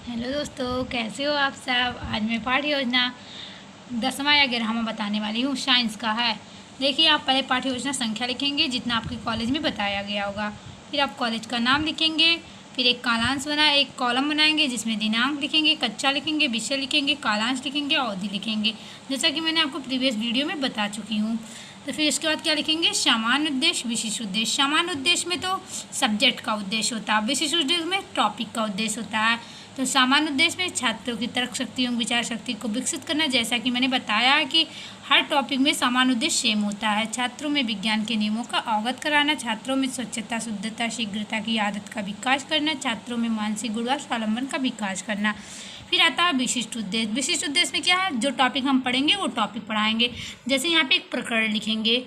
Hello दोस्तों, कैसे हो आप सब। आज मैं पाठ्य योजना 10वां या 11वां बताने वाली हूँ। साइंस का है। देखिए, आप पहले पाठ्य योजना संख्या लिखेंगे जितना आपके कॉलेज में बताया गया होगा। फिर आप कॉलेज का नाम लिखेंगे। फिर एक एक कॉलम बनाएंगे जिसमें दिनांक लिखेंगे, कक्षा लिखेंगे, विषय लिखेंगे, कालांश लिखेंगे, अवधि लिखेंगे, जैसा कि मैंने आपको प्रीवियस वीडियो में बता चुकी हूँ। तो फिर इसके बाद क्या लिखेंगे, सामान्य उद्देश्य, विशिष्ट उद्देश्य। सामान्य उद्देश्य में तो सब्जेक्ट का उद्देश्य होता है, विशिष्ट उद्देश्य में टॉपिक का उद्देश्य होता है। तो सामान्य उद्देश्य में छात्रों की तर्क शक्ति एवं विचार शक्ति को विकसित करना, जैसा कि मैंने बताया है कि हर टॉपिक में सामान्य उद्देश्य सेम होता है। छात्रों में विज्ञान के नियमों का अवगत कराना, छात्रों में स्वच्छता, शुद्धता, शीघ्रता की आदत का विकास करना, छात्रों में मानसिक गुण और स्वावलंबन का विकास करना। फिर आता है विशिष्ट उद्देश्य। विशिष्ट उद्देश्य में क्या है, जो टॉपिक हम पढ़ेंगे वो टॉपिक पढ़ाएंगे। जैसे यहाँ पे एक प्रकरण लिखेंगे।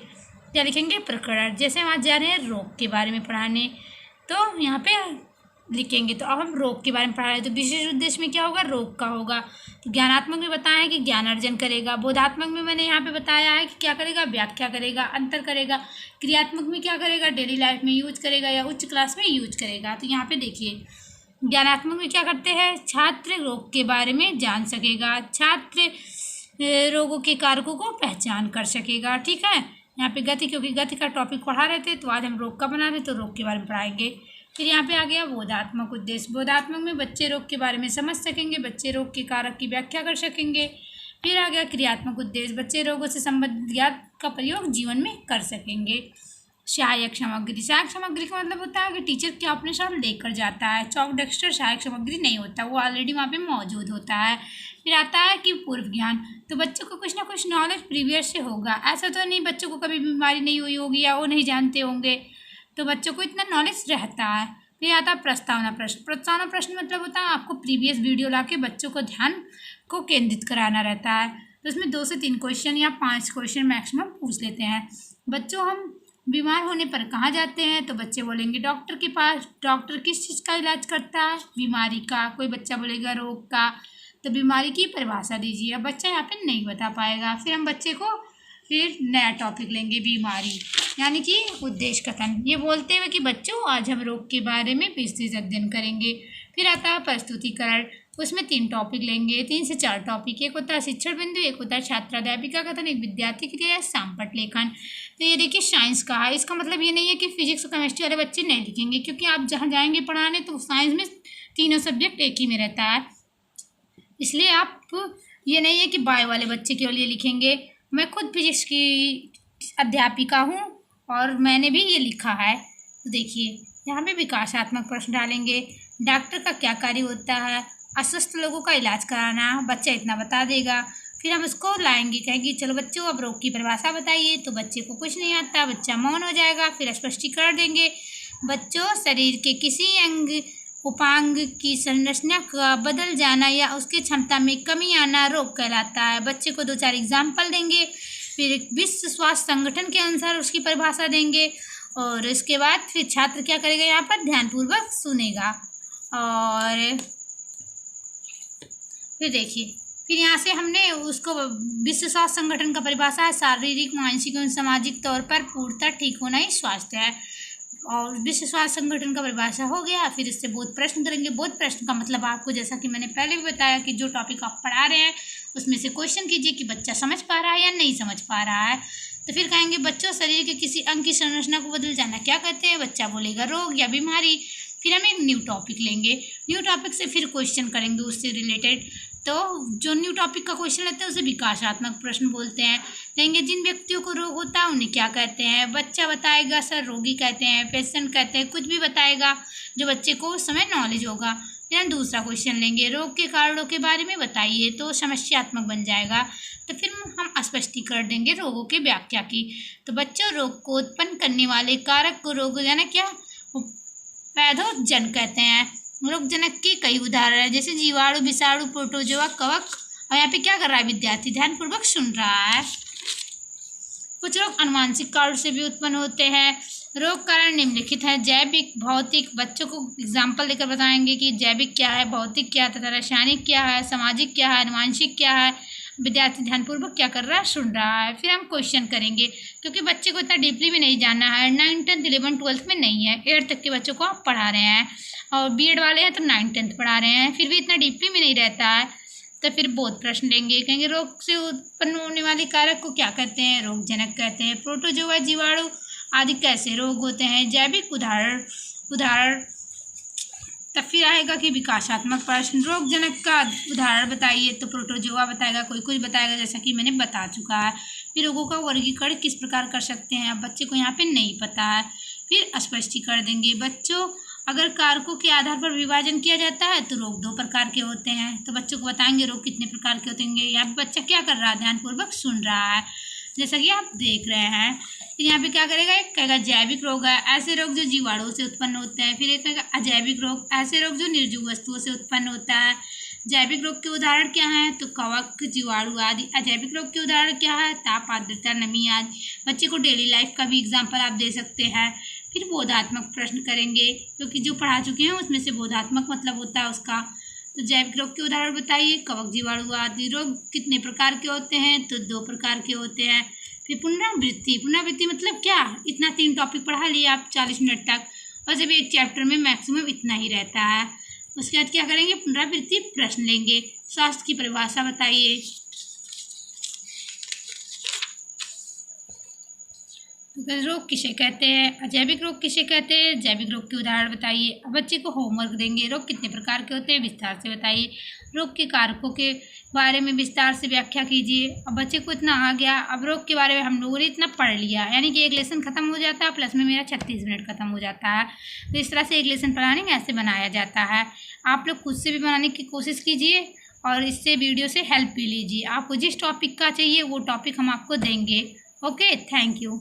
क्या लिखेंगे, प्रकरण। जैसे वहाँ जा रहे हैं रोग के बारे में पढ़ाने, तो यहाँ पे लिखेंगे। तो अब हम रोग के बारे में पढ़ा रहे हैं, तो विशेष उद्देश्य में क्या होगा, रोग का होगा। तो ज्ञानात्मक में बताया है कि ज्ञान अर्जन करेगा। बोधात्मक में मैंने यहाँ पे बताया है कि क्या करेगा, व्याख्या करेगा, अंतर करेगा। क्रियात्मक में क्या करेगा, डेली लाइफ में यूज करेगा या उच्च क्लास में यूज करेगा। तो यहाँ पे देखिए, ज्ञानात्मक में क्या करते हैं, छात्र रोग के बारे में जान सकेगा, छात्र रोगों के कारकों को पहचान कर सकेगा। ठीक है। यहाँ पे गति, क्योंकि गति का टॉपिक पढ़ा रहे थे, तो आज हम रोग का बना रहे, तो रोग के बारे में पढ़ाएंगे। फिर यहाँ पे आ गया बोधात्मक उद्देश्य। बोधात्मक में बच्चे रोग के बारे में समझ सकेंगे, बच्चे रोग के कारक की व्याख्या कर सकेंगे। फिर आ गया क्रियात्मक उद्देश्य। बच्चे रोगों से संबंधित ज्ञान का प्रयोग जीवन में कर सकेंगे। सहायक सामग्री। सहायक सामग्री का मतलब होता है कि टीचर क्या अपने साथ लेकर जाता है। चौक डस्टर सहायक सामग्री नहीं होता, वो ऑलरेडी वहाँ पे मौजूद होता है। फिर आता है कि पूर्व ज्ञान। तो बच्चों को कुछ ना कुछ नॉलेज प्रीवियस से होगा। ऐसा तो नहीं बच्चों को कभी बीमारी नहीं हुई होगी या वो नहीं जानते होंगे, तो बच्चों को इतना नॉलेज रहता है। फिर आता है प्रस्तावना प्रश्न। प्रस्तावना प्रश्न मतलब होता है आपको प्रीवियस वीडियो ला के बच्चों को ध्यान को केंद्रित कराना रहता है। तो इसमें 2 से 3 क्वेश्चन या 5 क्वेश्चन मैक्सिमम पूछ लेते हैं। बच्चों, हम बीमार होने पर कहाँ जाते हैं, तो बच्चे बोलेंगे डॉक्टर के पास। डॉक्टर किस चीज़ का इलाज करता है, बीमारी का। कोई बच्चा बोलेगा रोग का। तो बीमारी की परिभाषा दीजिए। अब बच्चा यहाँ पे नहीं बता पाएगा। फिर हम बच्चे को फिर नया टॉपिक लेंगे, बीमारी, यानी कि उद्देश्य कथन। ये बोलते हुए कि बच्चों, आज हम रोग के बारे में विस्तृत अध्ययन करेंगे। फिर आता है प्रस्तुतिकरण। उसमें 3 टॉपिक लेंगे, 3 से 4 टॉपिक। एक होता है शिक्षण बिंदु, एक होता है छात्राध्यापिका कथन, एक विद्यार्थी क्रिया या सामपट लेखन। तो ये देखिए साइंस का है। इसका मतलब ये नहीं है कि फिजिक्स और केमिस्ट्री वाले बच्चे नहीं लिखेंगे, क्योंकि आप जहाँ जाएंगे पढ़ाने तो साइंस में तीनों सब्जेक्ट एक ही में रहता है। इसलिए आप ये नहीं है कि बायो वाले बच्चे केवल ये लिखेंगे। मैं खुद फिजिक्स की अध्यापिका हूँ और मैंने भी ये लिखा है। तो देखिए, यहाँ पे विकासात्मक प्रश्न डालेंगे। डॉक्टर का क्या कार्य होता है, अस्वस्थ लोगों का इलाज कराना। बच्चा इतना बता देगा। फिर हम उसको लाएंगे, कहेंगे चलो बच्चों अब रोग की परिभाषा बताइए। तो बच्चे को कुछ नहीं आता, बच्चा मौन हो जाएगा। फिर स्पष्टीकरण देंगे। बच्चों, शरीर के किसी अंग उपांग की संरचना का बदल जाना या उसकी क्षमता में कमी आना रोग कहलाता है। बच्चे को 2-4 एग्जाम्पल देंगे। फिर विश्व स्वास्थ्य संगठन के अनुसार उसकी परिभाषा देंगे। और इसके बाद फिर छात्र क्या करेगा, यहाँ पर ध्यानपूर्वक सुनेगा। और फिर देखिए, फिर यहाँ से हमने उसको विश्व स्वास्थ्य संगठन का परिभाषा है, शारीरिक, मानसिक एवं सामाजिक तौर पर पूर्णतः ठीक होना ही स्वास्थ्य है। और विश्व स्वास्थ्य संगठन का परिभाषा हो गया। फिर इससे बोध प्रश्न करेंगे। बोध प्रश्न का मतलब आपको, जैसा कि मैंने पहले भी बताया, कि जो टॉपिक आप पढ़ा रहे हैं उसमें से क्वेश्चन कीजिए कि बच्चा समझ पा रहा है या नहीं समझ पा रहा है। तो फिर कहेंगे बच्चों, शरीर के किसी अंग की संरचना को बदल जाना क्या कहते हैं। बच्चा बोलेगा रोग या बीमारी। फिर हम एक न्यू टॉपिक लेंगे। न्यू टॉपिक से फिर क्वेश्चन करेंगे उससे रिलेटेड। तो जो न्यू टॉपिक का क्वेश्चन लेते हैं उसे विकासात्मक प्रश्न बोलते हैं। लेंगे जिन व्यक्तियों को रोग होता है उन्हें क्या कहते हैं। बच्चा बताएगा सर रोगी कहते हैं, पेशेंट कहते हैं, कुछ भी बताएगा जो बच्चे को उस समय नॉलेज होगा। फिर हम दूसरा क्वेश्चन लेंगे, रोग के कारणों के बारे में बताइए। तो समस्यात्मक बन जाएगा। तो फिर हम स्पष्टीकरण देंगे रोगों की व्याख्या की। तो बच्चों, रोग को उत्पन्न करने वाले कारक को रोग यानी क्या, पैथोजन कहते हैं। रोगजनक के कई उदाहरण हैं, जैसे जीवाणु, विषाणु, प्रोटोजोआ, कवक। और यहाँ पे क्या कर रहा है विद्यार्थी, ध्यानपूर्वक सुन रहा है। कुछ रोग अनुवांशिक कारण से भी उत्पन्न होते हैं। रोग कारण निम्नलिखित है, जैविक, भौतिक। बच्चों को एग्जाम्पल देकर बताएंगे कि जैविक क्या है, भौतिक क्या है, तथा रासायनिक क्या है, सामाजिक क्या है, अनुवांशिक क्या है। विद्यार्थी ध्यानपूर्वक क्या कर रहा है, सुन रहा है। फिर हम क्वेश्चन करेंगे, क्योंकि बच्चे को इतना डीपली में नहीं जानना है। 9, 10, 11, 12 में नहीं है, 8 तक के बच्चों को आप पढ़ा रहे हैं, और बीएड वाले हैं तो 9, 10 पढ़ा रहे हैं, फिर भी इतना डीपली में नहीं रहता है। तो फिर बहुत प्रश्न लेंगे, कहेंगे रोग से उत्पन्न होने वाले कारक को क्या कहते हैं, रोगजनक कहते हैं। प्रोटोजोआ, जीवाणु आदि कैसे रोग होते हैं, जैविक उदाहरण। तब फिर आएगा कि विकासात्मक प्रश्न, रोगजनक का उदाहरण बताइए, तो प्रोटोजोआ बताएगा, कोई कुछ बताएगा, जैसा कि मैंने बता चुका है। फिर रोगों का वर्गीकरण किस प्रकार कर सकते हैं, अब बच्चे को यहाँ पे नहीं पता है। फिर स्पष्टीकरण देंगे, बच्चों अगर कारकों के आधार पर विभाजन किया जाता है तो रोग 2 प्रकार के होते हैं। तो बच्चों को बताएंगे रोग कितने प्रकार के होते हैं। यहाँ पे बच्चा क्या कर रहा है, ध्यानपूर्वक सुन रहा है, जैसा कि आप देख रहे हैं। फिर यहाँ पे क्या करेगा, एक कहेगा जैविक रोग है, ऐसे रोग जो जीवाणुओं से उत्पन्न होते हैं। फिर एक कहेगा अजैविक रोग, ऐसे रोग जो निर्जीव वस्तुओं से उत्पन्न होता है। जैविक रोग के उदाहरण क्या हैं, तो कवक, जीवाणु आदि। अजैविक रोग के उदाहरण क्या है, ताप, आर्द्रता, नमी आदि। बच्चे को डेली लाइफ का भी एग्जाम्पल आप दे सकते हैं। फिर बोधात्मक प्रश्न करेंगे, क्योंकि जो पढ़ा चुके हैं उसमें से बोधात्मक मतलब होता है उसका। तो जैविक रोग के उदाहरण बताइए, कवक, जीवाणु आदि। रोग कितने प्रकार के होते हैं, तो 2 प्रकार के होते हैं। फिर पुनरावृत्ति मतलब क्या, इतना 3 टॉपिक पढ़ा लिया आप 40 मिनट तक, और जब एक चैप्टर में मैक्सिमम इतना ही रहता है। उसके बाद क्या करेंगे, पुनरावृत्ति प्रश्न लेंगे। स्वास्थ्य की परिभाषा बताइए, रोग किसे कहते हैं, अजैविक रोग किसे कहते हैं, जैविक रोग के उदाहरण बताइए। अब बच्चे को होमवर्क देंगे, रोग कितने प्रकार के होते हैं विस्तार से बताइए। रोग के कारकों के बारे में विस्तार से व्याख्या कीजिए। अब बच्चे को इतना आ गया, अब रोग के बारे में हम लोगों ने इतना पढ़ लिया, यानी कि एक लेसन खत्म हो जाता है, प्लस में मेरा 36 मिनट खत्म हो जाता है। तो इस तरह से एक लेसन प्लानिंग ऐसे बनाया जाता है। आप लोग खुद से भी बनाने की कोशिश कीजिए, और इससे वीडियो से हेल्प भी लीजिए। आपको जिस टॉपिक का चाहिए वो टॉपिक हम आपको देंगे। Okay, thank you.